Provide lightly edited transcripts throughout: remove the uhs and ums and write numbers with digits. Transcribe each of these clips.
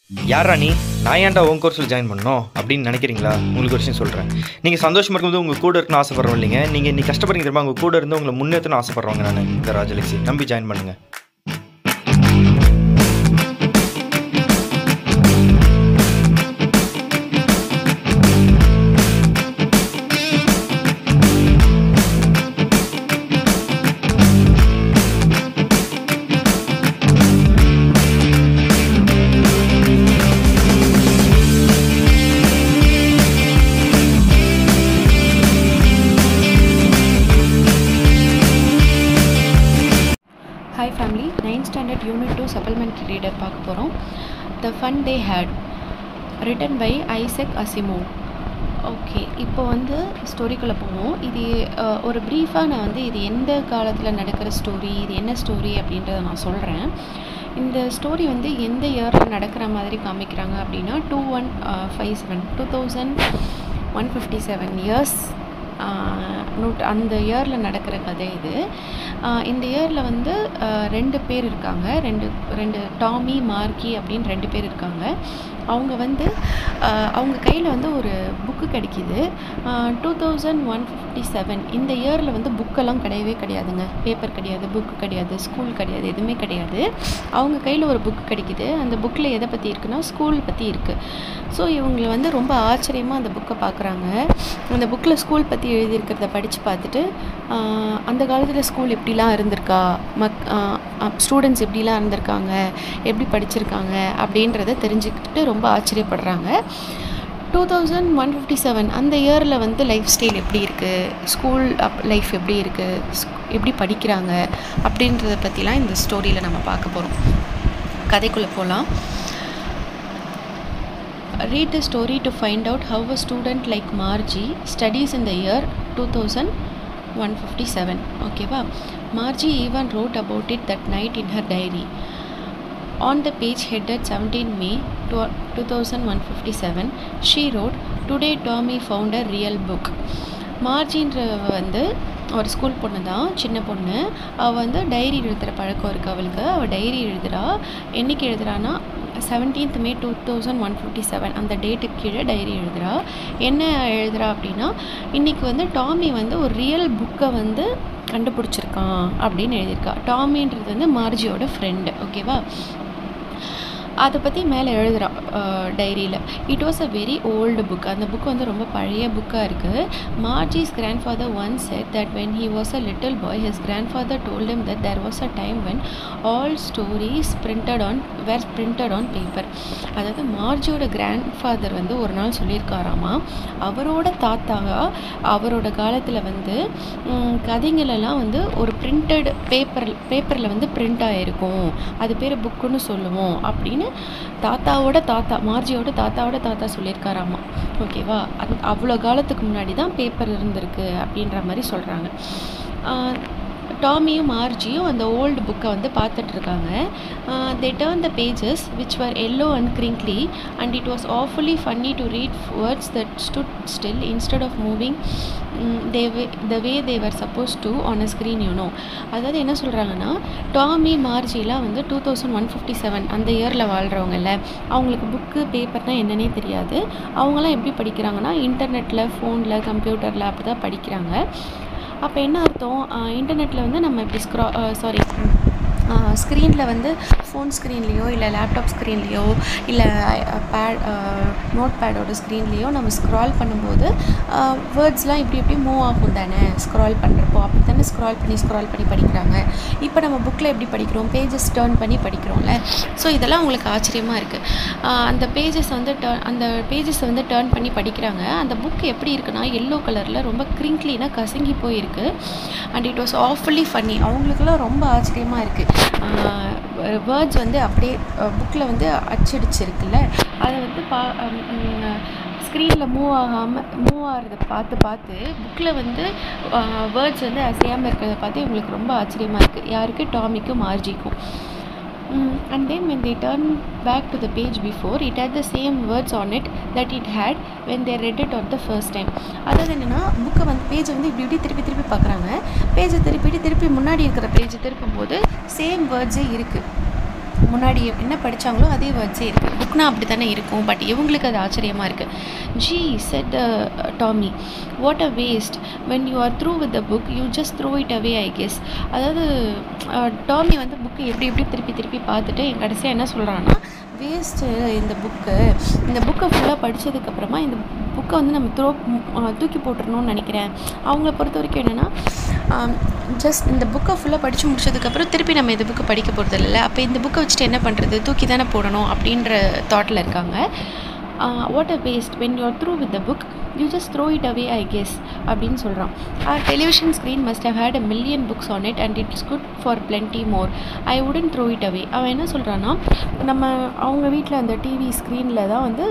யாரா நீ நான் ஏன்டா உன் கோர்ஸில் ஜாயின் பண்ணணும் அப்படின்னு நினைக்கிறீங்களா? உங்களுக்கு ஒரு விஷயம் சொல்கிறேன். நீங்கள் சந்தோஷமாக இருக்கும்போது உங்கள் கூட இருக்குன்னு ஆசைப்பட்றோம் இல்லைங்க. நீங்கள் இன்னைக்கு கஷ்டப்படுறீங்க தெரியுமா? உங்கள் கூட இருந்து உங்களை முன்னேற்றணும்னு ஆசைப்பட்றவங்க நான் இந்த ராஜலக்ஷ்மி நம்பி ஜாயின் பண்ணுங்கள். Hi family, 9th standard unit 2 supplementary reader பார்க்க போகிறோம். The Fun They Had, written by Isaac Asimov. Okay, இப்போ வந்து ஸ்டோரிக்குள்ளே போவோம். இது ஒரு ப்ரீஃபாக நான் வந்து இது எந்த காலத்தில் நடக்கிற ஸ்டோரி, இது என்ன ஸ்டோரி அப்படின்றத நான் சொல்கிறேன். இந்த ஸ்டோரி வந்து எந்த இயரில் நடக்கிற மாதிரி காமிக்கிறாங்க அப்படின்னா 2157 இயர்ஸ் அந்த இயரில் நடக்கிற கதை இது. இந்த இயரில் வந்து ரெண்டு பேர் இருக்காங்க, ரெண்டு டாமி மார்க்கி அப்படின்னு ரெண்டு பேர் இருக்காங்க. அவங்க வந்து அவங்க கையில் வந்து ஒரு புக்கு கிடைக்கிது. 2157 இந்த இயரில் வந்து புக்கெல்லாம் கிடையவே கிடையாதுங்க. பேப்பர் கிடையாது, புக்கு கிடையாது, ஸ்கூல் கிடையாது, எதுவுமே கிடையாது. அவங்க கையில் ஒரு புக்கு கிடைக்கிது. அந்த புக்கில் எதை பற்றி இருக்குன்னா ஸ்கூல் பற்றி இருக்குது. ஸோ இவங்களை வந்து ரொம்ப ஆச்சரியமாக அந்த புக்கை பார்க்குறாங்க. அந்த புக்கில் ஸ்கூல் பற்றி எழுதியிருக்கிறத படித்து பார்த்துட்டு அந்த காலத்தில் ஸ்கூல் எப்படிலாம் இருந்திருக்கா, ஸ்டூடெண்ட்ஸ் எப்படிலாம் இருந்திருக்காங்க, எப்படி படிச்சிருக்காங்க அப்படின்றத தெரிஞ்சுக்கிட்டு ரொம்ப ஆச்சரியப்படுறாங்க. 2157 அந்த இயரில் வந்து லைஃப் ஸ்டைல் எப்படி இருக்குது, ஸ்கூல் லைஃப் எப்படி இருக்குது, எப்படி படிக்கிறாங்க அப்படின்றத பற்றிலாம் இந்த ஸ்டோரியில் நம்ம பார்க்க போகிறோம். கதைக்குள்ளே போகலாம். Read the story to find out how a student like Margie studies in the year 2157. ஓகேவா? Margie even wrote about it that night in her diary. On the page headed 17 May 2157, she wrote, "Today Tommy found a real book." மார்ஜின்ற வந்து ஒரு school பொண்ணு தான், சின்ன பொண்ணு. அவள் வந்து diary எழுதுகிற பழக்கம் இருக்குது அவளுக்கு. அவள் டைரி எழுதுகிறா. என்றைக்கு எழுதுகிறான்னா 17th May 2157 அந்த டேட்டுக்கு கீழே டைரி எழுதுகிறா. என்ன எழுதுகிறா அப்படின்னா, இன்றைக்கி வந்து டாமி வந்து ஒரு ரியல் புக்கை வந்து கண்டுபிடிச்சிருக்கான் அப்படின்னு எழுதியிருக்கா. டாமின்றது வந்து மார்ஜியோட ஃப்ரெண்டு. ஓகேவா? அதை பற்றி மேலே எழுதுகிறான் டைரியில். It was a very old book. அந்த புக் வந்து ரொம்ப பழைய புக்காக இருக்குது. Margie's grandfather once said that when he was a little boy his grandfather told him that there was a time when all stories printed on paper. அதாவது மார்ஜியோட grandfather வந்து ஒரு நாள் சொல்லியிருக்காராமா, அவரோட தாத்தா அவரோட காலத்தில் வந்து கதைங்களெல்லாம் வந்து ஒரு பிரிண்டட் பேப்பரில் வந்து பிரிண்ட் ஆகிருக்கும், அது பேர் புக்குன்னு சொல்லுவோம் அப்படின்னு மார்ஜியோட தாத்தா சொல்லியிருக்காராமா. ஓகேவா? அவ்வளோ காலத்துக்கு முன்னாடி தான் பேப்பர் இருந்திருக்கு அப்படின்ற மாதிரி சொல்கிறாங்க. டாமியும் மார்ஜியும் அந்த ஓல்டு புக்கை வந்து பார்த்துட்ருக்காங்க. they turned the pages which were yellow and crinkly and it was awfully funny to read words that stood still instead of moving the way they were supposed to on a screen, you know. அதாவது என்ன சொல்கிறாங்கன்னா, Tommy மார்ஜிலாம் வந்து 2157 அந்த இயரில் வாழ்கிறவங்கல்ல, அவங்களுக்கு book பேப்பர்னால் என்னன்னே தெரியாது. அவங்களாம் எப்படி படிக்கிறாங்கன்னா இன்டர்நெட்டில், ஃபோனில், கம்ப்யூட்டரில் அப்படி தான் படிக்கிறாங்க. அப்போ என்ன அர்த்தம், இன்டர்நெட்டில் வந்து நம்ம இப்படி ஸ்க்ரீனில் வந்து ஃபோன் ஸ்க்ரீன்லேயோ இல்லை லேப்டாப் ஸ்க்ரீன்லேயோ இல்லை நோட் பேடோட ஸ்க்ரீன்லேயோ நம்ம ஸ்க்ரால் பண்ணும்போது வேர்ட்ஸ்லாம் இப்படி மூவ் ஆகும் தானே. ஸ்க்ரால் பண்ணுறப்போ அப்படி தானே ஸ்க்ரால் பண்ணி படிக்கிறாங்க. இப்போ நம்ம புக்கில் எப்படி படிக்கிறோம், பேஜஸ் டேர்ன் பண்ணி படிக்கிறோம்ல. ஸோ இதெல்லாம் உங்களுக்கு ஆச்சரியமாக இருக்குது. அந்த பேஜஸ் வந்து டேர்ன் பண்ணி படிக்கிறாங்க. அந்த புக் எப்படி இருக்குன்னா எல்லோ கலரில் ரொம்ப கிரிங்க்லினா கசங்கி போயிருக்கு. And it was awfully funny. அவங்களுக்குலாம் ரொம்ப ஆச்சரியமாக இருக்குது. வேர்ட்ஸ் வந்து அப்படியே புக்கில் வந்து அச்சடிச்சிருக்குல்ல, அதை வந்து ஸ்க்ரீனில் மூவ் ஆகிறத பார்த்து புக்கில் வந்து வேர்ட்ஸ் வந்து அசையாமல் இருக்கிறத பார்த்து இவங்களுக்கு ரொம்ப ஆச்சரியமாக இருக்குது. யாருக்கு? டாமிக்கும் மார்ஜிக்கும். And then when they turned back to the page before, it had the same words on it that it had when they read it on the first time. அதாவது என்னென்னா, புக்கை வந்து பேஜை வந்து இப்படி திருப்பி பார்க்குறாங்க. பேஜை திருப்பி முன்னாடி இருக்கிற பேஜை திருப்பும்போது சேம் வேர்ட்ஸே இருக்குது. முன்னாடி என்ன படித்தாங்களோ அதே வேர்ட்ஸே இருக்குது. புக்னா அப்படி தானே இருக்கும், பட் இவங்களுக்கு அது ஆச்சரியமாக இருக்குது. G set Tommy, what a waste, when you are through with the book you just throw it away I guess. அதாவது டாமி வந்து புக்கு எப்படி திருப்பி பார்த்துட்டு கடைசியாக என்ன சொல்கிறான்னா, வேஸ்ட்டு இந்த புக்கை ஃபுல்லாக படித்ததுக்கப்புறமா இந்த புக்கை வந்து நம்ம தூக்கி போட்டுடணும்னு நினைக்கிறேன். அவங்கள பொறுத்த வரைக்கும் என்னென்னா, ஜஸ்ட் இந்த புக்கை ஃபுல்லாக படித்து முடிச்சதுக்கப்புறம் திருப்பி நம்ம இந்த புக்கை படிக்க போகிறது இல்லை, அப்போ இந்த புக்கை வச்சுட்டு என்ன பண்ணுறது, தூக்கி தானே போடணும் அப்படின்ற தாட்டில் இருக்காங்க. What a waste, when you are through with the book you just throw it away I guess அப்படின்னு சொல்கிறான். Television screen must have had a million books on it and it's good for plenty more. I wouldn't throw it away. அவன் என்ன சொல்கிறான்னா, அவங்க வீட்டில் அந்த TV ஸ்க்ரீனில் தான் வந்து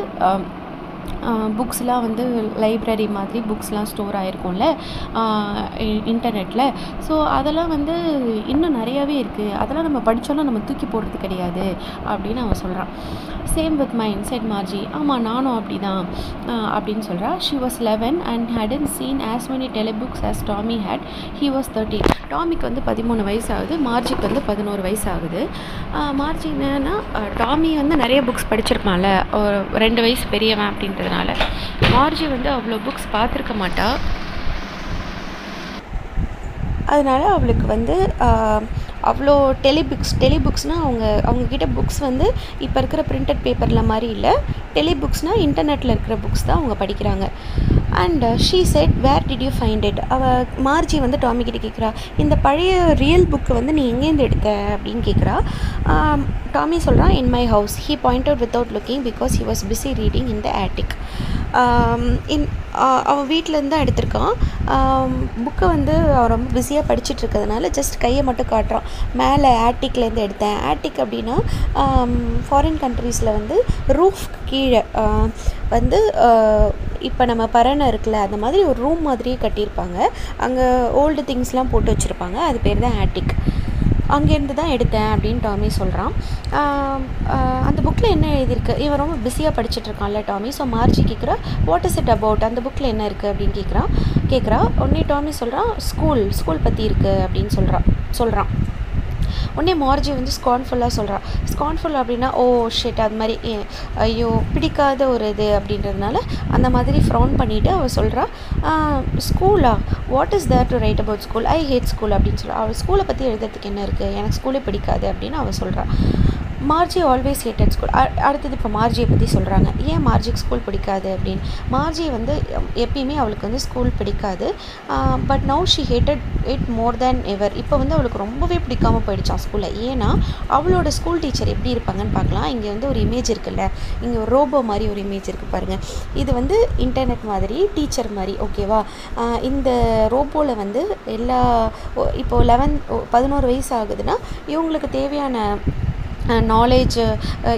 புக்ஸ்லாம் வந்து லைப்ரரி மாதிரி புக்ஸ்லாம் ஸ்டோர் ஆகிருக்கும்ல இன்டர்நெட்டில். ஸோ அதெல்லாம் வந்து இன்னும் நிறையாவே இருக்குது, அதெல்லாம் நம்ம படித்தோன்னா நம்ம தூக்கி போடுறது கிடையாது அப்படின்னு அவன் சொல்கிறான். Same with mind set Margie. ஆமாம், நானும் அப்படி தான் அப்படின்னு சொல்கிறா. She was 11 and hadn't seen as many telebooks as Tommy had. He was 13. டாமிக்கு வந்து 13 வயசு ஆகுது, மார்ஜிக்கு வந்து 11 வயசு ஆகுது. மார்ஜி என்னன்னா, டாமி வந்து நிறைய புக்ஸ் படிச்சிருப்பான்ல, ஒரு 2 வயசு பெரியவன் அப்படின்றதுனால மார்ஜி வந்து அவ்வளோ புக்ஸ் பார்த்துருக்க மாட்டா. அதனால் அவளுக்கு வந்து அவ்வளோ டெலிபுக்ஸ்னால் அவங்கக்கிட்ட புக்ஸ் வந்து இப்போ இருக்கிற பிரிண்டட் பேப்பரில் மாதிரி இல்லை, டெலிபுக்ஸ்னால் இன்டர்நெட்டில் இருக்கிற புக்ஸ் தான் அவங்க படிக்கிறாங்க. And she said where did you find it. Margie வந்து டாமி கிட்ட கேட்குறா, இந்த பழைய ரியல் புக்கு வந்து நீ எங்கேருந்து எடுத்த அப்படின்னு கேட்குறா. டாமி சொல்கிறான், இன் my house. He point out without looking because he was busy reading in the attic. அவன் வீட்டிலேருந்து தான் எடுத்திருக்கான். புக்கை வந்து அவன் ரொம்ப பிஸியாக படிச்சுட்டு இருக்கிறதுனால ஜஸ்ட் கையை மட்டும் காட்டுறான். மேலே ஆட்டிக்லேருந்து எடுத்தேன். ஆட்டிக் அப்படின்னா ஃபாரின் கண்ட்ரீஸில் வந்து ரூஃப்க்கு கீழே வந்து இப்போ நம்ம பரணை இருக்குல்ல, அந்த மாதிரி ஒரு ரூம் மாதிரியே கட்டியிருப்பாங்க, அங்கே ஓல்டு திங்ஸ்லாம் போட்டு வச்சுருப்பாங்க, அது பேர் தான் ஆட்டிக். அங்கேருந்து தான் எடுத்தேன் அப்படின்னு டாமி சொல்கிறான். அந்த புக்கில் என்ன எழுதியிருக்கு, இவன் ரொம்ப பிஸியாக படிச்சுட்ருக்கான்ல டாமி. ஸோ மார்ஜி கேட்குறா, வாட் இஸ் இட் அபவுட், அந்த புக்கில் என்ன இருக்குது அப்படின்னு கேட்குறா. உடனே டாமி சொல்கிறான், ஸ்கூல் பற்றி இருக்குது அப்படின்னு சொல்கிறான். உடனே மார்ஜி வந்து ஸ்கான்ஃபுல்லாக சொல்கிறான். ஸ்கான்ஃபுல் அப்படின்னா ஓ ஷிட், அது மாதிரி ஐயோ பிடிக்காத ஒரு இது அப்படின்றதுனால அந்த மாதிரி ஃப்ரௌன் பண்ணிவிட்டு அவள் சொல்கிறா, ஸ்கூலா, what is there to write about school, I hate school அப்படின்னு சொல்கிறா. அவள் ஸ்கூலை பற்றி எழுதுறதுக்கு என்ன இருக்குது, எனக்கு ஸ்கூலே பிடிக்காது அப்படின்னு அவள் சொல்கிறா. Margie always hated school. அடுத்தது இப்போ மார்ஜியை பற்றி சொல்கிறாங்க, ஏன் மார்ஜிக்கு ஸ்கூல் பிடிக்காது அப்படின்னு. மார்ஜி வந்து எப்பயுமே அவளுக்கு வந்து ஸ்கூல் பிடிக்காது, but now she hated it more than ever. இப்போ வந்து அவளுக்கு ரொம்பவே பிடிக்காமல் போயிடுச்சான் ஸ்கூலில். ஏன்னா அவளோட ஸ்கூல் டீச்சர் எப்படி இருப்பாங்கன்னு பார்க்கலாம். இங்கே வந்து ஒரு இமேஜ் இருக்குல்ல, இங்கே ஒரு ரோபோ மாதிரி ஒரு இமேஜ் இருக்குது பாருங்கள், இது வந்து இன்டர்நெட் மாதிரி டீச்சர் மாதிரி, ஓகேவா. இந்த ரோபோவில் வந்து இப்போது 11 வயசு ஆகுதுன்னா இவங்களுக்கு தேவையான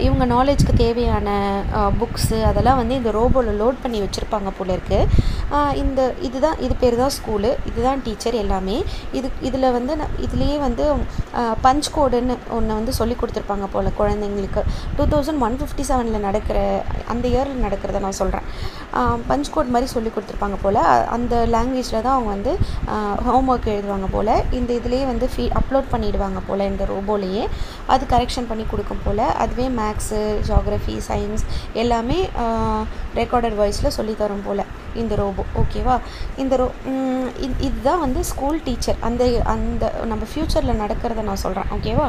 இவங்க நாலேஜ்க்கு தேவையான புக்ஸு அதெல்லாம் வந்து இந்த ரோபோவில் லோட் பண்ணி வச்சுருப்பாங்க போல இருக்குது. இது பேர் தான் ஸ்கூலு, இதுதான் டீச்சர் எல்லாமே. இதில் வந்து இதுலேயே வந்து பஞ்ச் கோடுன்னு ஒன்று வந்து சொல்லி கொடுத்துருப்பாங்க போல் குழந்தைங்களுக்கு. 2157 நடக்கிற அந்த இயரில் நடக்கிறத நான் சொல்கிறேன். பஞ்ச் கோட் மாதிரி சொல்லி கொடுத்துருப்பாங்க போல், அந்த லாங்குவேஜில் தான் அவங்க வந்து ஹோம் ஒர்க் எழுதுவாங்க போல். இந்த இதுலேயே வந்து அப்லோட் பண்ணிவிடுவாங்க போல் இந்த ரோபோலேயே, அது கரெக்ஷன் பண்ணி கொடுக்கும் போல். அதுவே மேக்ஸு, ஜியாகிரஃபி, சயின்ஸ் எல்லாமே ரெக்கார்டட் வாய்ஸில் சொல்லித்தரும் போல் இந்த ரோபோ, ஓகேவா. இதுதான் வந்து ஸ்கூல் டீச்சர். அந்த நம்ம ஃப்யூச்சரில் நடக்கிறத நான் சொல்கிறேன், ஓகேவா.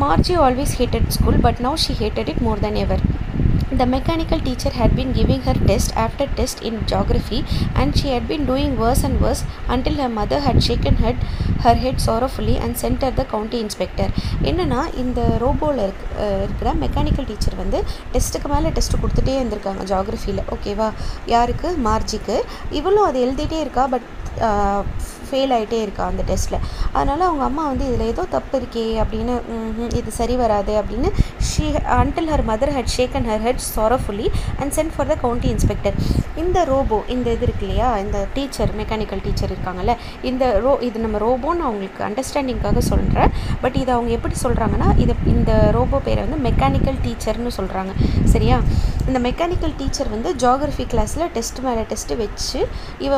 Margie always hated school, but now she hated it more than ever. The mechanical teacher had been giving her test after test in geography, and she had been doing worse and worse until her mother had shaken her head sorrowfully and sent her the county inspector. என்னன்னா இந்த ரோபோவில் இருக்கிற mechanical teacher வந்து டெஸ்ட்டுக்கு மேலே test கொடுத்துட்டே இருந்திருக்காங்க ஜியாகிரஃபியில், ஓகேவா. யாருக்கு, மார்ஜிக்கு. இவளும் அதை எழுதிட்டே இருக்கா, பட் ஃபெயில் ஆகிட்டே இருக்கா அந்த டெஸ்ட்டில். அதனால் அவங்க அம்மா வந்து இதில் ஏதோ தப்பு இருக்கே அப்படின்னு, இது சரி வராது அப்படின்னு until her mother had shaken her head sorrowfully and sent for the county inspector. இந்த ரோபோ இந்த இது இருக்கு இல்லையா, இந்த டீச்சர் மெக்கானிக்கல் டீச்சர் இருக்காங்கல்ல, இது நம்ம ரோபோன்னு அவங்களுக்கு அண்டர்ஸ்டாண்டிங்காக சொல்கிறேன். பட் இதை அவங்க எப்படி சொல்கிறாங்கன்னா, இந்த ரோபோ பேரை வந்து மெக்கானிக்கல் டீச்சர்னு சொல்கிறாங்க. சரியா? இந்த மெக்கானிக்கல் டீச்சர் வந்து ஜியாகிரஃபி கிளாஸில் டெஸ்ட் மேலே டெஸ்ட்டு வச்சு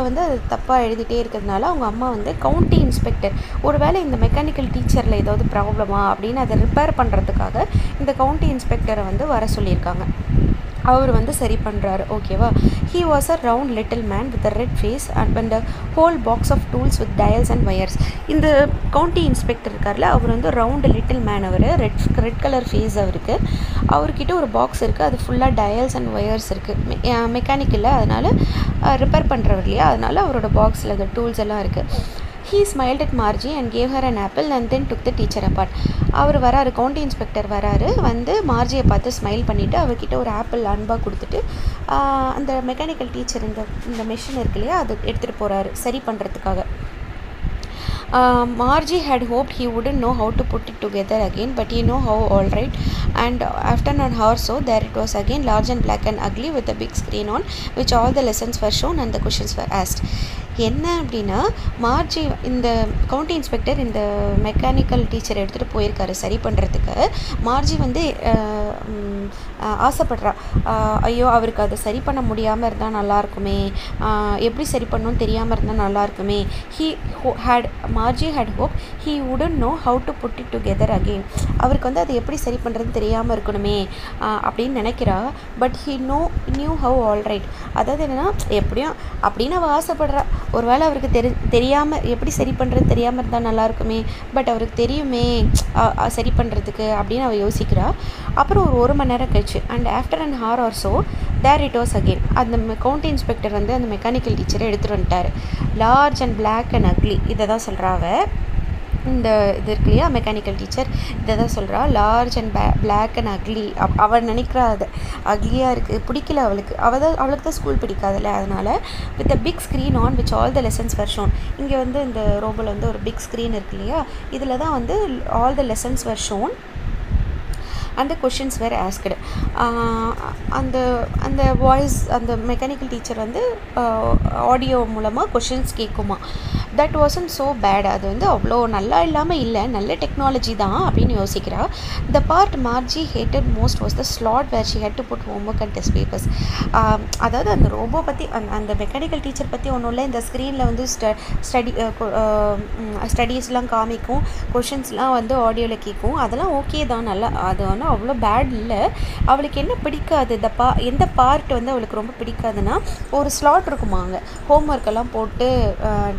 வந்து அது தப்பாக எழுதிட்டே இருக்கிறதுனால அவங்க அம்மா வந்து கவுண்டி இன்ஸ்பெக்டர், ஒருவேளை இந்த மெக்கானிக்கல் டீச்சரில் ஏதாவது ப்ராப்ளமா அப்படின்னு அதை ரிப்பேர் பண்ணுறதுக்காக இந்த கவுண்டி இன்ஸ்பெக்டரை வந்து வர சொல்லியிருக்காங்க. அவர் வந்து சரி பண்ணுறாரு. ஓகேவா? He was a round little man with a red face and a whole box of tools with dials and wires. இந்த கவுண்டி இன்ஸ்பெக்டர் இருக்கார்ல, அவர் வந்து ரவுண்டு லிட்டில் மேன், அவர் ரெட் கலர் ஃபேஸ் அவருக்கு. அவர்கிட்ட ஒரு பாக்ஸ் இருக்குது, அது ஃபுல்லாக டயல்ஸ் அண்ட் ஒயர்ஸ் இருக்குது. மெக்கானிக் இல்லை, அதனால் ரிப்பேர் பண்ணுறவர் இல்லையா, அதனால் அவரோட பாக்ஸில் அந்த டூல்ஸ் எல்லாம் இருக்குது. He smiled at Margie and gave her an apple and then took the teacher apart. அவர் வராரு, கவுண்டி இன்ஸ்பெக்டர் வராரு, வந்து மார்ஜியை பார்த்து ஸ்மைல் பண்ணிவிட்டு அவர்கிட்ட ஒரு ஆப்பிள் அன்பாக கொடுத்துட்டு அந்த மெக்கானிக்கல் டீச்சர் இந்த மெஷின் இருக்கு இல்லையா, அது எடுத்துகிட்டு போகிறாரு சரி பண்ணுறதுக்காக. Margie had hoped he wouldn't know how to put it together again, but he know how all right. And after an hour or so, there it was again, large and black and ugly with a big screen on which all the lessons were shown and the questions were asked. என்ன அப்படின்னா, Margie இந்த county inspector இந்த mechanical teacher எடுத்துகிட்டு போயிருக்காரு சரி பண்ணுறதுக்கு. Margie வந்து ஆசைப்படுறா, ஐயோ அவருக்கு அதை சரி பண்ண முடியாமல் இருந்தால் நல்லாயிருக்குமே, எப்படி சரி பண்ணணும்னு தெரியாமல் இருந்தால் நல்லாயிருக்குமே. Margie had hoped he wouldn't know how to put it together again. அவருக்கு வந்து அதை எப்படி சரி பண்ணுறதுன்னு தெரியாமல் இருக்கணுமே அப்படின்னு நினைக்கிறா. But he knew how all right. அதாவது என்னென்னா, எப்படியும் அப்படின்னு அவள் ஆசைப்படுறா. ஒருவேளை அவருக்கு தெரியாமல் எப்படி சரி பண்ணுறது தெரியாமல் இருந்தால் நல்லாயிருக்குமே, பட் அவருக்கு தெரியுமே சரி பண்ணுறதுக்கு அப்படின்னு அவள் யோசிக்கிறா. அப்புறம் ஒரு மணி நேரம் கழிச்சு, and after and hour or so there it was again. அந்த கவுண்டி இன்ஸ்பெக்டர் வந்து அந்த மெக்கானிக்கல் டீச்சரை எடுத்துகிட்டு வந்துட்டார். Large and black and ugly, இதை தான் சொல்கிறா அவள். இந்த இது இருக்கு இல்லையா மெக்கானிக்கல் டீச்சர், இதை தான் சொல்கிறா, large and black and ugly. அவள் நினைக்கிறா அது அக்லியாக இருக்குது, பிடிக்கல அவளுக்கு. அவளுக்கு தான் ஸ்கூல் பிடிக்காதுல்ல, அதனால் with a big screen on which all the lessons were shown. இங்கே வந்து இந்த ரோபோவில் வந்து ஒரு பிக் ஸ்க்ரீன் இருக்கு இல்லையா, இதில் தான் வந்து all the lessons were shown and the questions were asked. அந்த வாய்ஸ் அந்த மெக்கானிக்கல் டீச்சர் வந்து ஆடியோ மூலமாக கொஷின்ஸ் கேட்குமா. That wasn't so bad. அது வந்து அவ்வளோ நல்லா இல்லாமல் இல்லை, நல்ல டெக்னாலஜி தான் அப்படின்னு யோசிக்கிறா. The part Margie hated most was the slot where she had to put homework and test papers. அதாவது அந்த ரோபோ பற்றி அந்த மெக்கானிக்கல் டீச்சர் பற்றி ஒன்றும் இல்லை, இந்த ஸ்க்ரீனில் வந்து ஸ்டடீஸ்லாம் காமிக்கும், கொஷின்ஸ்லாம் வந்து ஆடியோவில் கேட்கும், அதெல்லாம் ஓகே தான், நல்லா, அது வந்து அவ்வளோ பேட் இல்லை. அவளுக்கு என்ன பிடிக்காது, எந்த பார்ட் வந்து அவளுக்கு ரொம்ப பிடிக்காதுன்னா, ஒரு ஸ்லாட் இருக்குமா அங்கே ஹோம்ஒர்க்கெல்லாம் போட்டு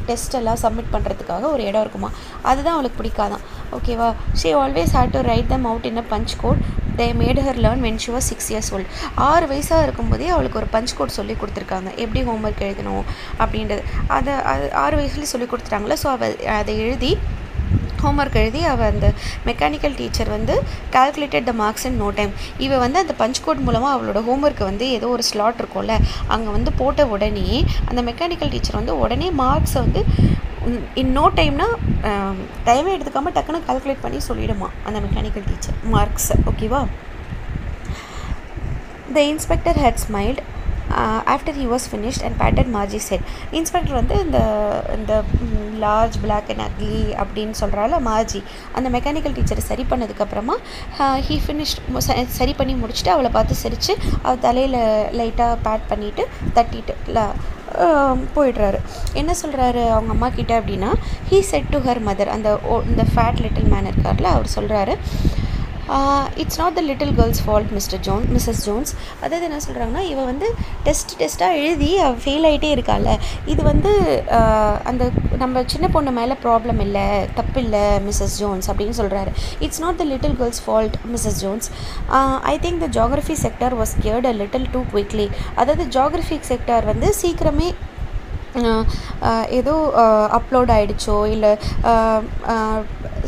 டெஸ்ட் எல்லாம் சப்மிட் பண்ணுறதுக்காக ஒரு இடம் இருக்குமா, அதுதான் அவளுக்கு பிடிக்காதான். ஓகேவா? She always had to write them out in a punch code. They made her learn when she was 6 years old. 6 வயசாக இருக்கும்போதே அவளுக்கு ஒரு பஞ்ச் கோட் சொல்லி கொடுத்துருக்காங்க, எப்படி ஹோம்ஒர்க் எழுதணும் அப்படின்றது. அதை 6 வயசுலேயே சொல்லி கொடுத்துட்டாங்களே. ஸோ அவள் அதை எழுதி ஹோம்ஒர்க் எழுதி அவள் அந்த மெக்கானிக்கல் டீச்சர் வந்து calculated the marks in no time. இவள் வந்து அந்த பஞ்ச் கோட் மூலமாக அவளோட ஹோம்ஒர்க்கை வந்து ஏதோ ஒரு ஸ்லாட் இருக்கும்ல, அங்கே வந்து போட்ட உடனே அந்த மெக்கானிக்கல் டீச்சர் வந்து உடனே மார்க்ஸை வந்து இன் நோ டைம்னா டைமே எடுத்துக்காமல் டக்குன்னு கால்குலேட் பண்ணி சொல்லிடுமா அந்த மெக்கானிக்கல் டீச்சர் மார்க்ஸை. ஓகேவா? The inspector had smiled after he was finished and patted Margie's head. Inspector வந்து இந்த லார்ஜ் பிளாக் அண்ட் அக்லி அப்படின்னு சொல்கிறால மார்ஜி, அந்த மெக்கானிக்கல் டீச்சரை சரி பண்ணதுக்கப்புறமா ஹீ ஃபினிஷ்ட், சரி பண்ணி முடிச்சுட்டு அவளை பார்த்து சிரித்து அவள் தலையில் லைட்டாக பேட் பண்ணிவிட்டு தட்டிட்டு போயிடுறாரு. என்ன சொல்கிறாரு அவங்க அம்மா கிட்ட அப்படின்னா, he said to her mother, இந்த ஃபேட் லிட்டில் மேன் இருக்கார்ல, அவர் சொல்கிறாரு, it's not the little girl's fault Mrs Jones. அதாவது என்ன சொல்கிறாங்கன்னா, இவள் வந்து டெஸ்ட்டாக எழுதி அவள் ஃபெயில் ஆகிட்டே இருக்காள், இது வந்து அந்த நம்ம சின்ன பொண்ணு மேலே ப்ராப்ளம் இல்லை, தப்பு இல்லை மிஸ்ஸஸ் ஜோன்ஸ் அப்படின்னு சொல்கிறாரு. It's not the little girl's fault Mrs Jones. I think the geography sector was geared a little too quickly. அதாவது ஜியாகிரஃபி செக்டார் வந்து சீக்கிரமே ஏதோ அப்லோட் ஆகிடுச்சோ இல்லை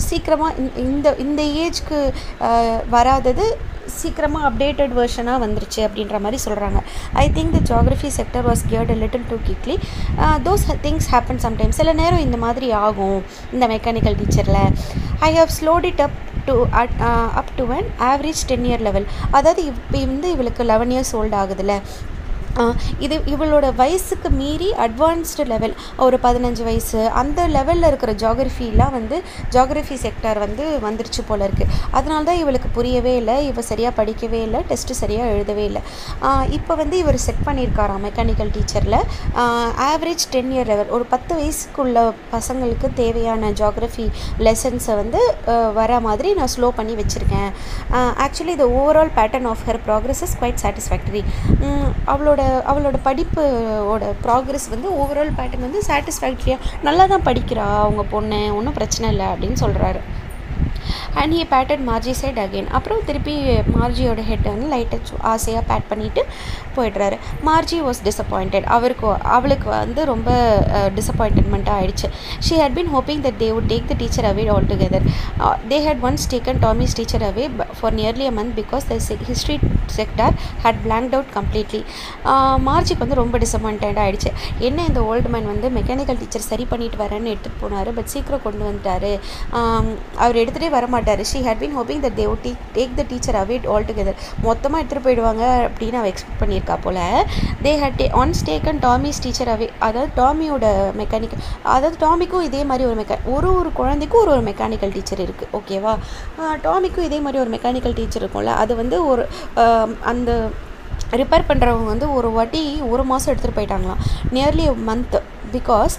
சீக்கிரமாக இந்த ஏஜ்க்கு வராதது சீக்கிரமாக அப்டேட்டட் வெர்ஷனாக வந்துருச்சு அப்படின்ற மாதிரி சொல்கிறாங்க. I think the geography sector was geared a little too quickly. Those things happen sometimes. சில நேரம் இந்த மாதிரி ஆகும் இந்த மெக்கானிக்கல் டீச்சரில். I have slowed it up up to an average 10-year level. அதாவது இப்போ வந்து இவளுக்கு 11 years old ஆகுதுல்ல, இவளோட வயசுக்கு மீறி அட்வான்ஸ்டு லெவல், ஒரு 15 வயசு அந்த லெவலில் இருக்கிற ஜியாகிரஃபிலாம் வந்து ஜியாகிரஃபி செக்டார் வந்து வந்துருச்சு போல இருக்குது. அதனால தான் இவளுக்கு புரியவே இல்லை, இவள் சரியாக படிக்கவே இல்லை, டெஸ்ட்டு சரியாக எழுதவே இல்லை. இப்போ வந்து இவர் செட் பண்ணியிருக்காராம் மெக்கானிக்கல் டீச்சரில் ஆவரேஜ் 10-year லெவல், ஒரு 10 வயசுக்குள்ள பசங்களுக்கு தேவையான ஜியாகிரஃபி லெசன்ஸை வந்து வர மாதிரி நான் ஸ்லோ பண்ணி வச்சுருக்கேன். Actually the overall pattern of her progress is quite satisfactory. அவளோட படிப்போட ப்ராக்ரஸ் வந்து ஓவரால் பேட்டர்ன் வந்து சாட்டிஸ்ஃபேக்டரியாக நல்லா தான் படிக்கிறா அவங்க பொண்ணு, ஒன்றும் பிரச்சனை இல்லை அப்படின்னு சொல்கிறாரு. And he patted Margie side again. அப்புறம் திருப்பி மார்ஜியோட ஹெட்டை வந்து லைட்டாக ஆசையாக பேட் பண்ணிவிட்டு போய்ட்றாரு. Margie was disappointed. அவளுக்கு வந்து ரொம்ப டிசப்பாயின்மெண்ட்டாக ஆகிடுச்சு. She had been hoping that they would take the teacher away all together. They had once taken Tommy's teacher away for nearly a month because the history sector had blanked out completely. மார்ஜிக்கு வந்து ரொம்ப disappointed ஆகிடுச்சு. என்ன இந்த old man வந்து mechanical teacher சரி பண்ணிட்டு வரேன்னு எடுத்துகிட்டு போனார், பட் சீக்கிரம் கொண்டு வந்துட்டார், அவர் எடுத்துகிட்டே வர மாட்டார். She had been hoping that they would take the teacher away altogether. மொத்தமாக எடுத்துகிட்டு போயிடுவாங்க அப்படின்னு அவள் எக்ஸ்பெக்ட் பண்ணியிருக்கா போல். they had once taken Tommy's teacher away. அதாவது டாமியோட மெக்கானிக்கல், அதாவது டாமிக்கும் இதே மாதிரி ஒரு குழந்தைக்கும் ஒரு மெக்கானிக்கல் டீச்சர் இருக்குது, ஓகேவா? டாமிக்கும் இதே மாதிரி ஒரு மெக்கானிக்கல் டீச்சர் இருக்கும்ல, அது வந்து ஒரு அந்த ரிப்பேர் பண்ணுறவங்க வந்து ஒரு வாட்டி 1 மாதம் எடுத்துகிட்டு போயிட்டாங்களாம், nearly month, because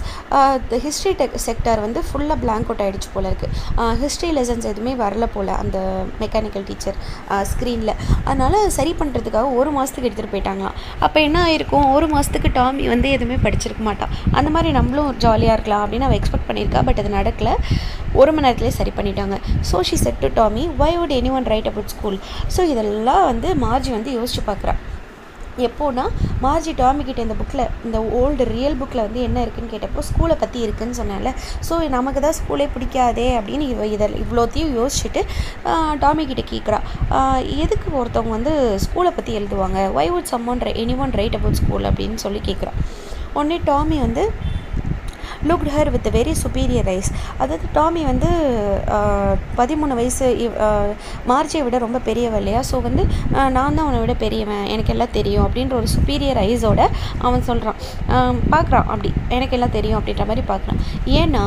the history sector வந்து ஃபுல்லாக பிளாங்க் அவுட் ஆகிடுச்சு போல் இருக்குது. ஹிஸ்ட்ரி லெசன்ஸ் எதுவுமே வரல போல் அந்த மெக்கானிக்கல் டீச்சர் ஸ்க்ரீனில். அதனால் சரி பண்ணுறதுக்காக 1 மாதத்துக்கு எடுத்துகிட்டு போயிட்டாங்களாம். அப்போ என்ன ஆயிருக்கும், 1 மாதத்துக்கு டாமி வந்து எதுவுமே படிச்சிருக்க மாட்டான். அந்த மாதிரி நம்மளும் ஜாலியாக இருக்கலாம் அப்படின்னு அவள் எக்ஸ்பெக்ட் பண்ணியிருக்கா. பட் அது நடக்கலை, 1 மணி நேரத்துலேயே சரி பண்ணிட்டாங்க. So she said to Tommy, why would anyone write about school? So இதெல்லாம் வந்து மார்ஜி வந்து யோசிச்சு பார்க்குறா. எப்போனா மார்ஜி டாமிக்கிட்ட இந்த புக்கில், இந்த ஓல்டு ரியல் புக்கில் வந்து என்ன இருக்குதுன்னு கேட்டப்போ ஸ்கூலை பற்றி இருக்குதுன்னு சொன்னால, ஸோ நமக்கு தான் ஸ்கூலே பிடிக்காதே அப்படின்னு இவ்வளோத்தையும் யோசிச்சுட்டு டாமிக்கிட்ட கேட்குறா, எதுக்கு ஒருத்தவங்க வந்து ஸ்கூலை பற்றி எழுதுவாங்க, why would anyone write about school அப்படின்னு சொல்லி கேட்குறா. உடனே டாமி வந்து looked her with a very superior eyes. அதாவது டாமி வந்து 13 வயசு, மார்ஜியை விட ரொம்ப பெரியவன் இல்லையா, ஸோ வந்து நான் தான் அவனை விட பெரியவன், எனக்கு எல்லாம் தெரியும் அப்படின்ற ஒரு சுப்பீரியர் ஐஸோட அவன் சொல்கிறான், பார்க்குறான், அப்படி எனக்கு எல்லாம் தெரியும் அப்படின்ற மாதிரி பார்க்குறான். ஏன்னா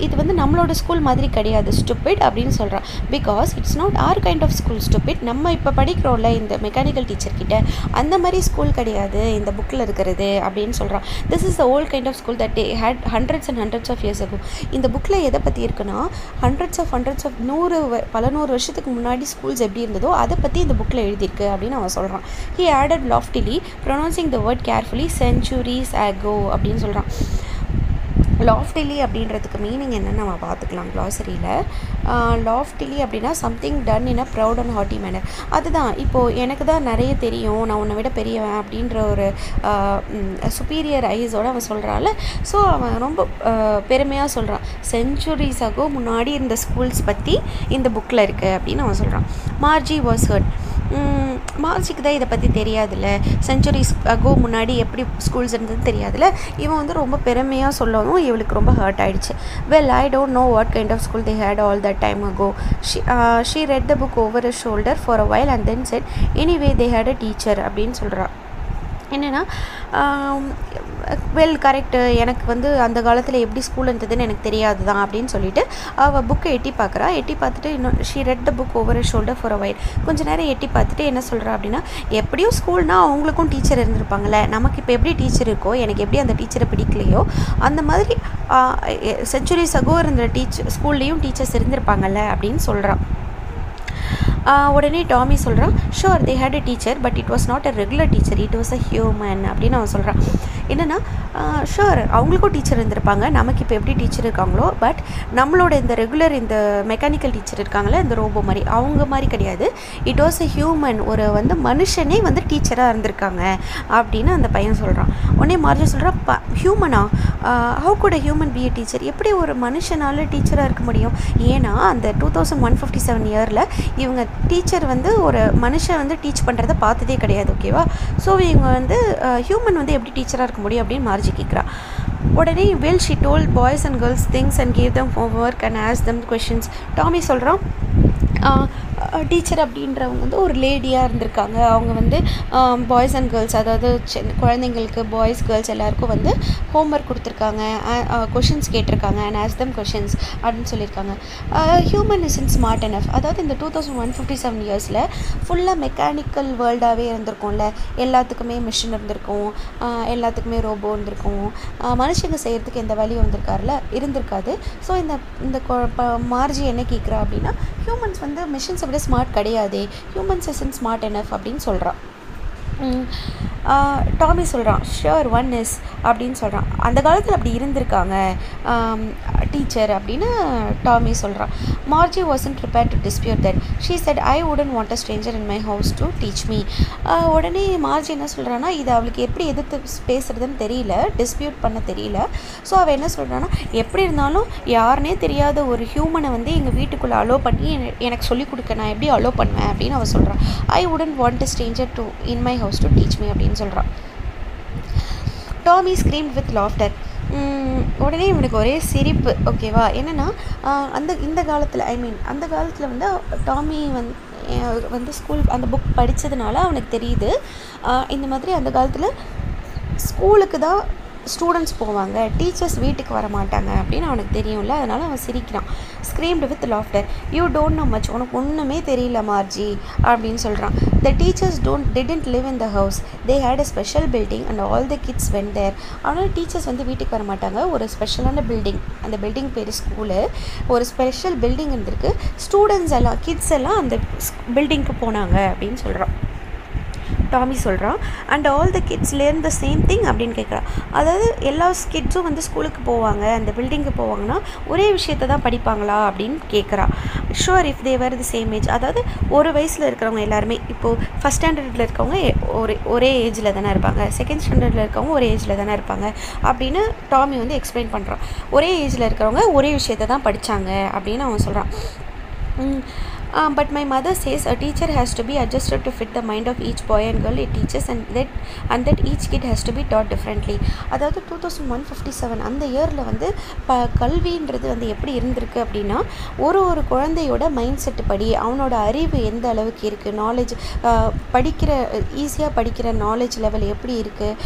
இது வந்து நம்மளோட ஸ்கூல் மாதிரி கிடையாது, ஸ்டூபிட் அப்படின்னு சொல்கிறான். Because it's not our kind of school stupid. நம்ம இப்போ படிக்கிறோம்ல இந்த மெக்கானிக்கல் டீச்சர்கிட்ட, அந்த மாதிரி ஸ்கூல் கிடையாது இந்த புக்கில் இருக்கிறது அப்படின்னு சொல்கிறான். This is the old kind of school that had hundreds and hundreds of years ago. இந்த புக்கில் எதை பற்றி இருக்குன்னா, hundreds of பல நூறு வருஷத்துக்கு முன்னாடி ஸ்கூல்ஸ் எப்படி இருந்ததோ அதை பற்றி இந்த புக்கில் எழுதியிருக்கு அப்படின்னு அவன் சொல்கிறான். He added loftily, pronouncing the word carefully, centuries ago அப்படின்னு சொல்கிறான். லாஃப்டிலி அப்படின்றதுக்கு மீனிங் என்னென்னு நம்ம பார்த்துக்கலாம் க்ளாசரியில். லாஃப்டிலி அப்படின்னா something done in a proud and haughty manner. அதுதான், இப்போது எனக்கு தான் நிறைய தெரியும், நான் உன்னை விட பெரியவன் அப்படின்ற ஒரு சுப்பீரியர் ஐஸோடு அவன் சொல்கிறாள். ஸோ அவன் ரொம்ப பெருமையாக சொல்கிறான், செஞ்சுரிஸாகோ முன்னாடி இருந்த ஸ்கூல்ஸ் பற்றி இந்த புக்கில் இருக்குது அப்படின்னு அவன் சொல்கிறான். Margie was hurt. மார்ஜிக்கு தான் இதை பற்றி தெரியாதுல்ல, செஞ்சுரிஸ் அகோ முன்னாடி எப்படி ஸ்கூல்ஸ் இருந்ததுன்னு தெரியாதுல்ல. இவன் வந்து ரொம்ப பெருமையாக சொல்லவும் இவளுக்கு ரொம்ப ஹர்ட் ஆகிடுச்சு. Well, I don't know what kind of school they had all that time ago. She read the book over a shoulder for a while and then said anyway they had a teacher அப்படின்னு சொல்கிறா. என்னென்னா, well correct, எனக்கு வந்து அந்த காலத்தில் எப்படி school இருந்ததுன்னு எனக்கு தெரியாது தான் அப்படின்னு சொல்லிட்டு அவள் புக்கை எட்டி பார்க்குறா. எட்டி பார்த்துட்டு இன்னும் she read the book over a shoulder for a while. கொஞ்சம் நேரம் எட்டி பார்த்துட்டு என்ன சொல்கிறா அப்படின்னா, எப்படியும் ஸ்கூல்னால் அவங்களுக்கும் டீச்சர் இருந்திருப்பாங்கள்ல, நமக்கு இப்போ எப்படி டீச்சர் இருக்கோ, எனக்கு எப்படி அந்த டீச்சரை பிடிக்கலையோ அந்த மாதிரி செஞ்சுரிஸ் அகோ இருந்த ஸ்கூல்லேயும் டீச்சர்ஸ் இருந்திருப்பாங்கள்ல அப்படின்னு சொல்கிறான். உடனே டாமி சொல்கிறான், sure they had a teacher but it was not a regular teacher, it was a human அப்படின்னு அவன் சொல்கிறான். என்னென்னா, ஷோர் அவங்களுக்கும் டீச்சர் இருந்திருப்பாங்க, நமக்கு இப்போ எப்படி டீச்சர் இருக்காங்களோ, பட் நம்மளோட இந்த ரெகுலர் இந்த மெக்கானிக்கல் டீச்சர் இருக்காங்களே இந்த ரோபோ மாதிரி, அவங்க மாதிரி கிடையாது, இட் வாஸ் அ ஹியூமன், ஒரு வந்து மனுஷனே வந்து டீச்சராக இருந்திருக்காங்க அப்படின்னு அந்த பையன் சொல்கிறான். உடனே மார்ஜி சொல்கிறான், ஹியூமனா how good a human be a teacher? எப்படி ஒரு மனுஷனால் டீச்சராக இருக்க முடியும்? ஏன்னா அந்த 2157 இயரில் இவங்க டீச்சர் வந்து ஒரு மனுஷன் வந்து டீச் பண்ணுறதை பார்த்ததே கிடையாது. ஓகேவா? ஸோ இவங்க வந்து ஹியூமன் வந்து எப்படி டீச்சராக இருக்க முடியும் அப்படின்னு மார்ஜி கேட்குறா. உடனே she told boys and girls things and gave them homework and asked them questions. Tommy சொல்கிறான், டீச்சர் அப்படின்றவங்க வந்து ஒரு லேடியாக இருந்திருக்காங்க. அவங்க வந்து பாய்ஸ் அண்ட் கேர்ள்ஸ், அதாவது குழந்தைங்களுக்கு பாய்ஸ் கேர்ள்ஸ் எல்லாருக்கும் வந்து ஹோம்ஒர்க் கொடுத்துருக்காங்க, கொஷின்ஸ் கேட்டிருக்காங்க, அண்ட் ஆஸ் தம் கொஷின்ஸ் அப்படின்னு சொல்லியிருக்காங்க. Human is in smart enough. அதாவது இந்த 2157 இயர்ஸில் ஃபுல்லாக மெக்கானிக்கல் வேர்ல்டாகவே இருந்திருக்கும்ல. எல்லாத்துக்குமே மிஷின் இருந்திருக்கும், எல்லாத்துக்குமே ரோபோ இருந்திருக்கும். மனுஷங்க செய்கிறதுக்கு எந்த வேலையும் இருந்திருக்காது. ஸோ இந்த மார்ஜி என்ன கேட்குறா அப்படின்னா, ஹியூமன்ஸ் வந்து மிஷின்ஸை விட ஸ்மார்ட் கிடையாது, humans is in smart enough அப்படின்னு சொல்கிறான். டாமி சொல்கிறான், ஷியோர் ஒன் இஸ் அப்படின்னு சொல்கிறான். அந்த காலத்தில் அப்படி இருந்திருக்காங்க டீச்சர் அப்படின்னு டாமி சொல்கிறான். Margie wasn't prepare to dispute that. She said, I wouldn't want a Stranger in my house to teach me. உடனே மார்ஜி என்ன சொல்கிறான்னா, இது அவளுக்கு எப்படி எதிர்த்து பேசுகிறதுன்னு தெரியல, டிஸ்பியூட் பண்ண தெரியல. ஸோ அவள் என்ன சொல்கிறான்னா, எப்படி இருந்தாலும் யாருனே தெரியாத ஒரு ஹியூமனை வந்து எங்கள் வீட்டுக்குள்ளே அலோவ் பண்ணி எனக்கு சொல்லிக் கொடுக்க நான் எப்படி அலோவ் பண்ணுவேன் அப்படின்னு அவள் சொல்கிறான். I wouldn't want a stranger to in my house to teach me அப்படின்னு சொல்கிறான். Tommy screamed with laughter. உடனே இவனுக்கு ஒரே சிரிப்பு. ஓகேவா? என்னென்னா இந்த காலத்தில் அந்த காலத்தில் வந்து டாமி வந்து ஸ்கூல் அந்த புக் படித்ததுனால அவனுக்கு தெரியுது, இந்த மாதிரி அந்த காலத்தில் ஸ்கூலுக்கு தான் ஸ்டூடெண்ட்ஸ் போவாங்க, டீச்சர்ஸ் வீட்டுக்கு வர மாட்டாங்க அப்படின்னு அவனுக்கு தெரியும்ல. அதனால் அவன் சிரிக்கிறான். Screamed with laughter. You don't know much. உனக்கு ஒன்றுமே தெரியல மார்ஜி அப்படின்னு சொல்கிறான். The teachers didn't live in the house. They had a special building and all the kids went there. ஆனால் டீச்சர்ஸ் வந்து வீட்டுக்கு வர மாட்டாங்க. ஒரு ஸ்பெஷலான பில்டிங், அந்த பில்டிங் பேர் ஸ்கூலு. ஒரு ஸ்பெஷல் பில்டிங் இருந்திருக்கு. ஸ்டூடெண்ட்ஸ் எல்லாம், கிட்ஸ் எல்லாம் அந்த பில்டிங்க்கு போனாங்க அப்படின்னு சொல்கிறான். டாமி சொல்கிறான். And all the kids learn the same thing அப்படின்னு கேட்குறான். அதாவது எல்லா கிட்ஸும் வந்து ஸ்கூலுக்கு போவாங்க, அந்த பில்டிங்க்கு போவாங்கன்னா ஒரே விஷயத்தை தான் படிப்பாங்களா அப்படின்னு கேட்குறா. Sure if they were the same age. அதாவது ஒரு வயசில் இருக்கிறவங்க எல்லாருமே, இப்போது ஃபஸ்ட் ஸ்டாண்டர்டில் இருக்கவங்க ஒரே ஏஜில் தானே இருப்பாங்க, செகண்ட் ஸ்டாண்டர்டில் இருக்கவங்க ஒரே ஏஜில் தானே இருப்பாங்க அப்படின்னு டாமி வந்து எக்ஸ்பிளைன் பண்ணுறான். ஒரே ஏஜில் இருக்கிறவங்க ஒரே விஷயத்தை தான் படித்தாங்க அப்படின்னு அவன் சொல்கிறான். But my mother says a teacher has to be adjusted to fit the mind of each boy and girl it teaches and that each kid has to be taught differently. அதாவது 2157 அந்த இயரில் வந்து கல்வின்றது வந்து எப்படி இருந்திருக்கு அப்படின்னா, ஒரு குழந்தையோட மைண்ட் செட்டு படி அவனோட அறிவு எந்த அளவுக்கு இருக்குது, நாலேஜ் படிக்கிற ஈஸியாக படிக்கிற நாலேஜ் லெவல் எப்படி இருக்குது,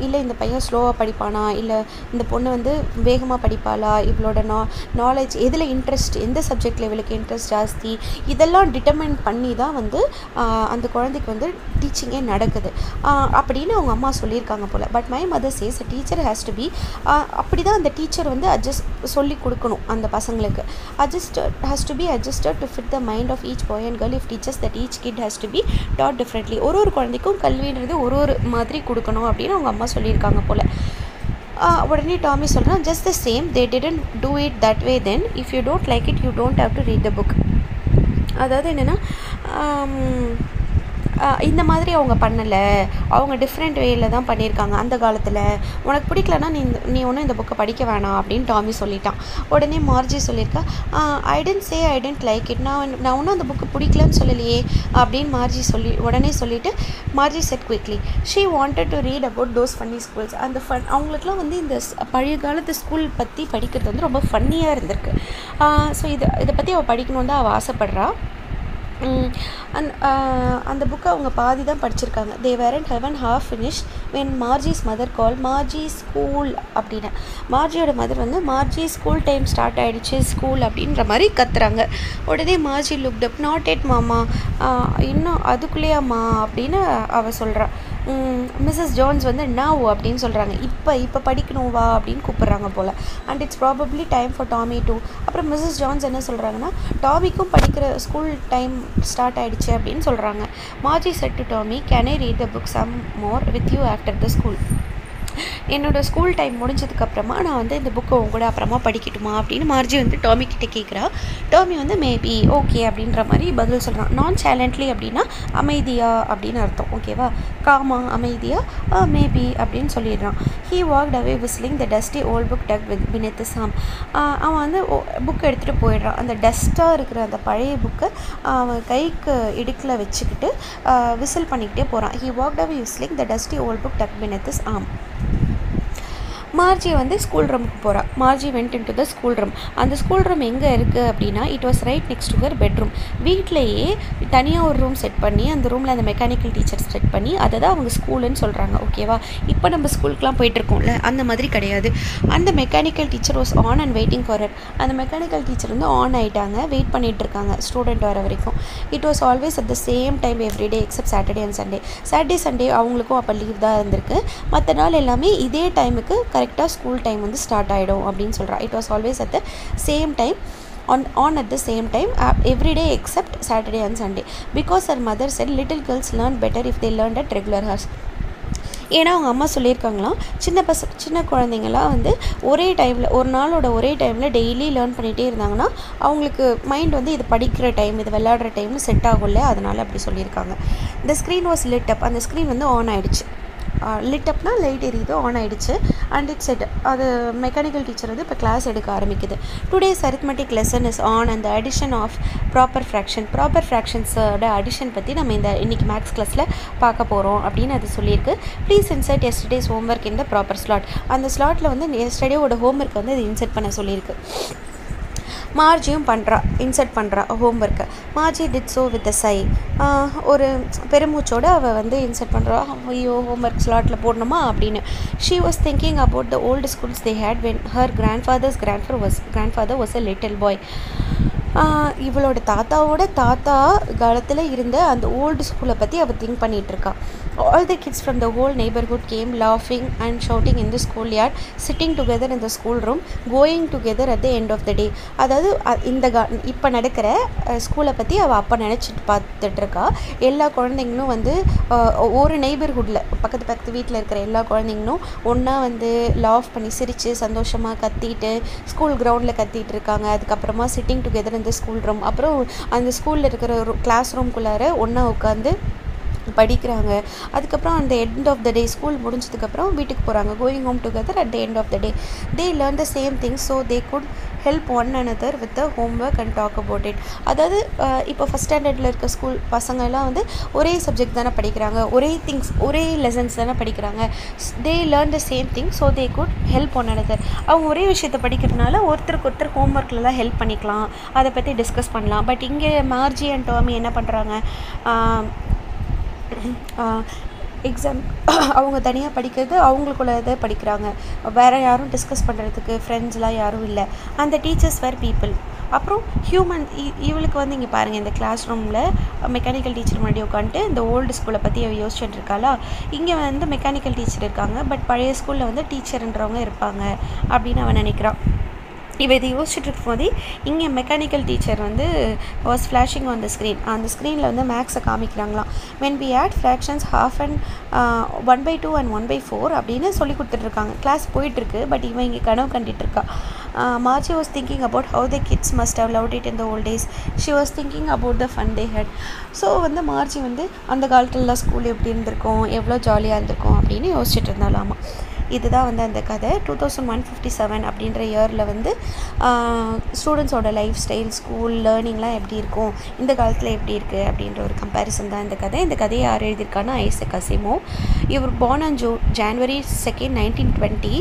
இல்லை இந்த பையன் ஸ்லோவாக படிப்பானா, இல்லை இந்த பொண்ணு வந்து வேகமாக படிப்பாளா, இவளோட நாலேஜ் எதில் இன்ட்ரெஸ்ட், எந்த சப்ஜெக்டில் இவளுக்கு இன்ட்ரெஸ்ட் ஜாஸ்தி, இதெல்லாம் டிட்டர்மைன் பண்ணி தான் வந்து அந்த குழந்தைக்கு வந்து டீச்சிங்கே நடக்குது அப்படின்னு அவங்க அம்மா சொல்லியிருக்காங்க போல். But my mother says a teacher has to be, அப்படி தான் அந்த டீச்சர் வந்து சொல்லி கொடுக்கணும் அந்த பசங்களுக்கு. Has to be adjusted to fit the mind of each boy and girl if teachers that each kid has to be taught differently. ஒரு குழந்தைக்கும் கல்வின்றது ஒரு மாதிரி கொடுக்கணும் அப்படின்னு அவங்க அம்மா சொல்லியிருக்காங்க போல். உடனே டாமி சொல்கிறான், just the same they didn't do it that way then if you don't like it you don't have to read the book. அதாவது என்னென்னா, இந்த மாதிரி அவங்க பண்ணலை, அவங்க டிஃப்ரெண்ட் வேயில் தான் பண்ணியிருக்காங்க அந்த காலத்தில். உனக்கு பிடிக்கலன்னா நீ ஒன்றும் இந்த புக்கை படிக்க வேணாம் அப்படின்னு டாமி சொல்லிட்டான். உடனே மார்ஜி சொல்லியிருக்கா, ஐ டென்ட் லைக் இட், நான் ஒன்றும் அந்த புக்கு பிடிக்கலன்னு சொல்லலையே அப்படின்னு உடனே சொல்லிவிட்டு Margie set quickly she wanted to read about those funny schools. அந்த அவங்களுக்குலாம் வந்து இந்த பழைய காலத்து ஸ்கூல் பற்றி படிக்கிறது வந்து ரொம்ப ஃபன்னியாக இருந்திருக்கு. ஸோ இதை பற்றி அவள் படிக்கணுன்னு தான் அவள் ஆசைப்பட்றா. அந்த புக்கை அவங்க பாதி தான் படிச்சிருக்காங்க. They weren't even half finished when Margie's mother call Margie school அப்படின்னு. மார்ஜியோட மதர் வந்து மார்ஜி ஸ்கூல் டைம் ஸ்டார்ட் ஆகிடுச்சு ஸ்கூல் அப்படின்ற மாதிரி கத்துறாங்க. உடனே Margie looked up, not yet mama, இன்னும் அதுக்குள்ளேயாம்மா அப்படின்னு அவள் சொல்கிறா. மிஸ்ஸஸ் ஜோன்ஸ் வந்து நவ் அப்படின்னு சொல்கிறாங்க, இப்போ படிக்கணும் வா அப்படின்னு கூப்பிட்றாங்க போல். And it's probably time for Tommy too. அப்புறம் மிஸ்ஸஸ் ஜோன்ஸ் என்ன சொல்கிறாங்கன்னா, டாமிக்கும் படிக்கிற ஸ்கூல் டைம் ஸ்டார்ட் ஆகிடுச்சு அப்படின்னு சொல்கிறாங்க. Margie said to Tommy, can I read the book some more with you after the school. என்னோடய ஸ்கூல் டைம் முடிஞ்சதுக்கப்புறமா நான் வந்து இந்த புக்கை உங்க கூட அப்புறமா படிக்கட்டுமா அப்படின்னு மார்ஜி வந்து டாமி கிட்டே கேட்குறா. டாமி வந்து மேபி ஓகே அப்படின்ற மாதிரி பதில் சொல்கிறான். நான் சைலண்ட்லி அப்படின்னா அமைதியா அப்படின்னு அர்த்தம். ஓகேவா? காமா அமைதியாக மேபி அப்படின்னு சொல்லிடுறான். He walked away whistling the dusty old book tucked beneath his arm. அவன் வந்து புக் எடுத்துகிட்டு போயிடுறான். அந்த டஸ்ட்டாக இருக்கிற அந்த பழைய புக்கை அவன் கைக்கு இடுக்கில் வச்சுக்கிட்டு விசில் பண்ணிக்கிட்டே போகிறான். He walked away whistling the dusty old book tucked beneath his arm. Margie வந்து ஸ்கூல் ரூமுக்கு போகிறா. Margie went into the school room. அந்த ஸ்கூல் ரூம் எங்கே இருக்குது அப்படின்னா, it was right next to her bedroom. வீட்டிலையே தனியாக ஒரு ரூம் செட் பண்ணி அந்த ரூமில் அந்த மெக்கானிக்கல் டீச்சர் செட் பண்ணி அதை தான் அவங்க ஸ்கூலுன்னு சொல்கிறாங்க. ஓகேவா? இப்போ நம்ம ஸ்கூலுக்குலாம் போயிட்டுருக்கோம்ல, அந்த மாதிரி கிடையாது. அந்த mechanical teacher was on and waiting for her. அந்த மெக்கானிக்கல் டீச்சர் வந்து ஆன் ஆகிட்டாங்க, வெயிட் பண்ணிகிட்டு இருக்காங்க ஸ்டூடெண்ட் வர வரைக்கும். It was always at the same time everyday accept Saturday and Sunday. Saturday Sunday அவங்களுக்கும் அப்போ லீவ் தான் இருந்திருக்கு. மற்ற நாள் எல்லாமே இதே டைமுக்கு கரெக்டாக ஸ்கூல் டைம் வந்து ஸ்டார்ட் ஆகிடும் அப்படின்னு சொல்கிறா. It was always at the same time on at the same time every day except Saturday and Sunday, because her mother said little girls learn better if they learned at regular hours. ஏன்னா அவங்க அம்மா சொல்லியிருக்காங்களாம், சின்ன குழந்தைங்களாம் வந்து ஒரே டைமில் ஒரு நாளோட ஒரே டைமில் டெய்லி லேர்ன் பண்ணிகிட்டே இருந்தாங்கன்னா அவங்களுக்கு மைண்ட் வந்து இது படிக்கிற டைம் இது விளையாடுற டைம்னு செட் ஆகும்ல, அதனால் அப்படி சொல்லியிருக்காங்க. the screen was lit up. அந்த ஸ்க்ரீன் வந்து ஆன் ஆகிடுச்சு. லிட் அப்னா லைட் எரியுது, ஆன் ஆகிடுச்சு. அண்ட் இட் செட் அது மெக்கானிக்கல் டீச்சர் வந்து இப்போ கிளாஸ் எடுக்க ஆரம்பிக்குது. Today's arithmetic lesson is on and the addition of proper ஃப்ராக்ஷன்ஸோட அடிஷன் பற்றி நம்ம இன்றைக்கி மேக்ஸ் கிளாஸில் பார்க்க போகிறோம் அப்படின்னு அது சொல்லியிருக்கு. Please insert yesterday's homework in the proper slot. அந்த ஸ்லாட்டில் வந்து எஸ்டர்டேவோட ஹோம்ஒர்க் வந்து அது இன்சர்ட் பண்ண சொல்லியிருக்கு. மார்ஜியும் இன்சர்ட் பண்ணுறா ஹோம்ஒர்க்கை. Margie did so with a sigh. ஒரு பெருமூச்சோடு அவள் வந்து இன்சர்ட் பண்ணுறா. ஐயோ, ஹோம்ஒர்க் ஸ்லாட்டில் போடணுமா அப்படின்னு. She was thinking about the old schools they had when her grandfather was a little boy. இவளோட தாத்தாவோட தாத்தா காலத்தில் இருந்த அந்த ஓல்டு ஸ்கூலை பற்றி அவள் think பண்ணிகிட்ருக்கா. All the kids from the whole neighborhood came laughing and shouting in the schoolyard, sitting together in the school room, going together at the end of the day. அதாவது இப்போ நடக்கிற ஸ்கூலை பற்றி அவள் அப்போ நினச்சிட்டு பார்த்துட்ருக்கா. எல்லா குழந்தைங்களும் வந்து ஒரு நெய்பர்ஹுட்டில் பக்கத்து வீட்டில் இருக்கிற எல்லா குழந்தைங்களும் ஒன்றா வந்து லாஃப் பண்ணி சிரித்து சந்தோஷமாக கத்திட்டு ஸ்கூல் கிரவுண்டில் கத்திட்டு இருக்காங்க. அதுக்கப்புறமா சிட்டிங் டுகெதர் இந்த ஸ்கூல் ரூம், அப்புறம் அந்த ஸ்கூலில் இருக்கிற ஒரு கிளாஸ் ரூம்குள்ளார ஒன்றா உட்காந்து படிக்கிறாங்க. அதுக்கப்புறம் அந்த end of the day school முடிஞ்சதுக்கப்புறம் வீட்டுக்கு போகிறாங்க. Going home together at the end of the day. They learn the same things so they could help one another with the homework and talk about it. அதாவது இப்போ first ஸ்டாண்டர்டில் இருக்க school பசங்கள்லாம் வந்து ஒரே சப்ஜெக்ட் தானே படிக்கிறாங்க, ஒரே லெசன்ஸ் தானே படிக்கிறாங்க. தே learn the same thing so they could help one another. அவங்க ஒரே விஷயத்தை படிக்கிறதுனால ஒருத்தருக்கு ஒருத்தர் ஹோம்ஒர்க்லலாம் ஹெல்ப் பண்ணிக்கலாம், அதை பற்றி டிஸ்கஸ் பண்ணலாம். பட் இங்கே மார்ஜி அண்ட் டாமி என்ன பண்ணுறாங்க, எக்ஸாம் அவங்க தனியாக படிக்கிறது, அவங்களுக்குள்ள இதை படிக்கிறாங்க. வேறு யாரும் டிஸ்கஸ் பண்ணுறதுக்கு ஃப்ரெண்ட்ஸ்லாம் யாரும் இல்லை. அந்த டீச்சர்ஸ் வேர் பீப்புள். அப்புறம் ஹியூமன் இவளுக்கு வந்து இங்கே பாருங்கள், இந்த கிளாஸ் ரூமில் மெக்கானிக்கல் டீச்சர் முன்னாடி உட்காந்துட்டு இந்த ஓல்டு ஸ்கூலை பற்றி அவள் யோசிச்சுட்டு இருக்காளா. இங்கே வந்து மெக்கானிக்கல் டீச்சர் இருக்காங்க, பட் பழைய ஸ்கூலில் வந்து டீச்சர்ன்றவங்க இருப்பாங்க அப்படின்னு அவன் நினைக்கிறான். இவ இதை யோசிச்சுட்டு இருக்கும்போது இங்கே மெக்கானிக்கல் டீச்சர் வந்து was flashing on the screen. அந்த ஸ்க்ரீனில் வந்து மேக்ஸை காமிக்கிறாங்களாம். when we add fractions half and 1/2 and 1/4 அப்படின்னு சொல்லி கொடுத்துட்ருக்காங்க. கிளாஸ் போயிட்டுருக்கு, பட் இவன் இங்கே கனவு கண்டுட்டுருக்கா. Margie was thinking about how the kids must have loved it in the old days. She was thinking about the fun they had. So வந்து Margie வந்து அந்த காலத்துலலாம் ஸ்கூல் எப்படி இருந்திருக்கும், எவ்வளோ ஜாலியாக இருந்திருக்கும் அப்படின்னு யோசிச்சுட்டு இருந்தாலாமா. இதுதான் வந்து அந்த கதை. 2157 அப்படின்ற இயரில் வந்து ஸ்டூடெண்ட்ஸோட லைஃப் ஸ்டைல், ஸ்கூல் லேர்னிங்லாம் எப்படி இருக்கும், இந்த காலத்தில் எப்படி இருக்குது அப்படின்ற ஒரு கம்பேரிசன் தான் இந்த கதை. இந்த கதையை யார் எழுதியிருக்கான்னா ஐசக் அசிமோவ். இவர் born on January 2nd, 1920.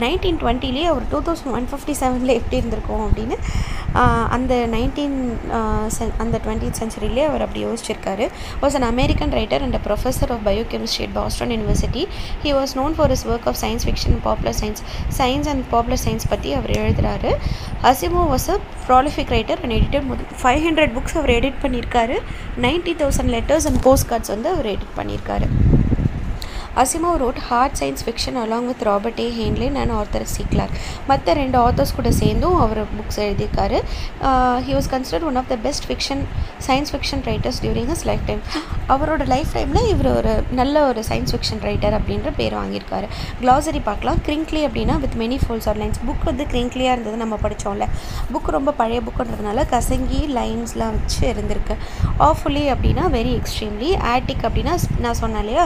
1920லேயே அவர் 2157 எப்படி இருந்திருக்கும் அப்படின்னு அந்த 20th centuryலேயே அவர் அப்படி யோசிச்சிருக்காரு. Was an American writer and a professor of biochemistry at Boston University. He was known for his work of science fiction and popular science and popular science பற்றி அவர் எழுதுறாரு. Asimov was a prolific writer and edited 500 books அவர் edit பண்ணியிருக்காரு. 90,000 letters and postcards வந்து அவர் edit பண்ணியிருக்காரு. Asimov wrote hard science fiction along with Robert A. Heinlein and Arthur C. Clarke. மற்ற 2 authors கூட சேர்ந்தும் அவர் புக்ஸ் எழுதியிருக்காரு. He was considered one of the best science fiction writers during his lifetime. அவரோட life டைமில் இவர் ஒரு நல்ல ஒரு சயின்ஸ் ஃபிக்ஷன் ரைட்டர் அப்படின்ற பேர் வாங்கியிருக்காரு. க்ளாசரி பார்க்கலாம். கிரிங்க்லி அப்படின்னா with many folds or lines. Book வந்து கிரிங்க்லியாக இருந்தது நம்ம படித்தோம்ல. புக் ரொம்ப பழைய புக்குன்றதுனால கசங்கி லைன்ஸ்லாம் வச்சு இருந்திருக்கு. ஆஃபுல்லி அப்படின்னா வெரி எக்ஸ்ட்ரீம்லி. ஆட்டிக் அப்படின்னா நான் சொன்னேன் இல்லையா,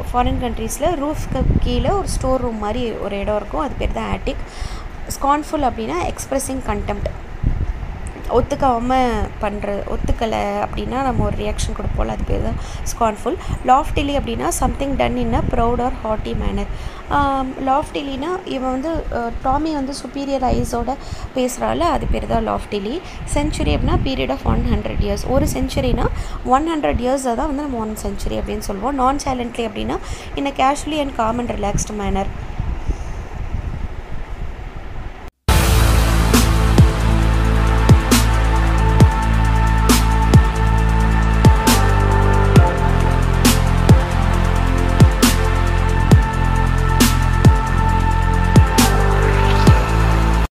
ஃபாரின் கண்ட்ரீஸில் ரூஃப்க்கு கீழே ஒரு ஸ்டோர் ரூம் மாதிரி ஒரு இடம் இருக்கும், அது பேர் தான் ஆட்டிக். ஸ்கான்ஃபுல் அப்படின்னா எக்ஸ்ப்ரெஸிங் கண்டெம்ட், ஒத்துக்கலை அப்படின்னா நம்ம ஒரு ரியாக்ஷன் கொடுப்போம்ல, அது பேர் தான் ஸ்கான்ஃபுல். லாஃப்டிலி அப்படின்னா something done in a proud or haughty manner. லாஃப்டிலினா இவன் வந்து டாமி வந்து சுப்பீரியர் ஐஸோட பேசுகிறாள், அது பேர் தான் லாஃப்டிலி. செஞ்சுரி அப்படின்னா பீரியட் ஆஃப் 100 years. ஒரு செஞ்சுரினா 100 years தான் வந்து நம்ம 1 century அப்படின்னு சொல்லுவோம். நான் சைலண்ட்லி அப்படின்னா in a casually and calm and relaxed manor.